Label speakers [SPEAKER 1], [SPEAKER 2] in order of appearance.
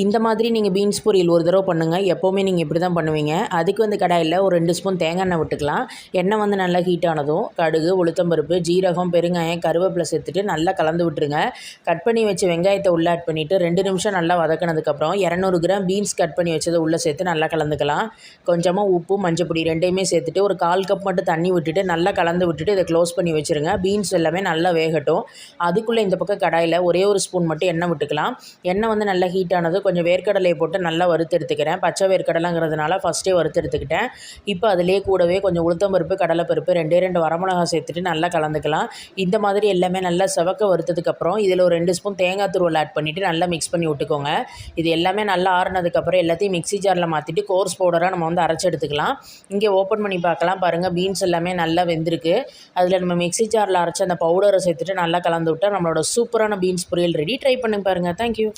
[SPEAKER 1] இந்த மாதிரி நீங்கள் பீன்ஸ் பொரியல் ஒரு தடவை பண்ணுங்கள். எப்போவுமே நீங்கள் இப்படி தான் பண்ணுவீங்க. அதுக்கு வந்து கடாயில் ஒரு 2 ஸ்பூன் தேங்காய் எண்ணெய் விட்டுக்கலாம். எண்ணெய் வந்து நல்லா ஹீட் ஆனதும் கடுகு, உளுத்தம்பருப்பு, ஜீரகம், பெருங்காயம், கருவேப்பிலை சேர்த்துட்டு நல்லா கலந்து விட்டுருங்க. கட் பண்ணி வச்ச வெங்காயத்தை உள்ளே ஆட் பண்ணிவிட்டு 2 நிமிஷம் நல்லா வதக்கினதுக்கப்புறம் 200 கிராம் பீன்ஸ் கட் பண்ணி வச்சதை உள்ளே சேர்த்து நல்லா கலந்துக்கலாம். கொஞ்சமாக உப்பு, மஞ்சப்பொடி ரெண்டையுமே சேர்த்துட்டு ஒரு 1/4 கப் மட்டும் தண்ணி விட்டுட்டு நல்லா கலந்து விட்டுட்டு இதை க்ளோஸ் பண்ணி வச்சுருங்க. பீன்ஸ் எல்லாமே நல்லா வேகட்டும். அதுக்குள்ளே இந்த பக்கம் கடாயில் ஒரே ஒரு ஸ்பூன் மட்டும் எண்ணெய் விட்டுக்கலாம். எண்ணெய் வந்து நல்லா ஹீட் ஆனது கொஞ்சம் வேர்க்கடலையை போட்டு நல்லா வறுத்து எடுத்துக்கிறேன். பச்சை வேர்க்கடலைங்கிறதுனால ஃபஸ்ட்டே வறுத்து எடுத்துக்கிட்டேன். இப்போ அதிலே கூடவே கொஞ்சம் உளுத்தம்பருப்பு, கடலைப்பருப்பு, 2 வரமிளகாய் சேர்த்துட்டு நல்லா கலந்துக்கலாம். இந்த மாதிரி எல்லாமே நல்லா செவக்க வறுத்ததுக்கப்புறம் இதில் ஒரு 2 ஸ்பூன் தேங்காய் துருவல் ஆட் பண்ணிவிட்டு நல்லா மிக்ஸ் பண்ணி விட்டுக்கோங்க. இது எல்லாமே நல்லா ஆறுனதுக்கப்புறம் எல்லாத்தையும் மிக்ஸி ஜாரில் மாற்றிட்டு கோர்ஸ் பவுடராக நம்ம வந்து அரைச்சி எடுத்துக்கலாம். இங்கே ஓப்பன் பண்ணி பார்க்கலாம். பாருங்கள், பீன்ஸ் எல்லாமே நல்லா வெந்திருக்கு. அதில் நம்ம மிக்ஸி ஜாரில் அரைச்சி அந்த பவுடரை சேர்த்துட்டு நல்லா கலந்து விட்டால் நம்மளோட சூப்பரான பீன்ஸ் பொரியல் ரெடி. ட்ரை பண்ணி பாருங்கள். தேங்க்யூ.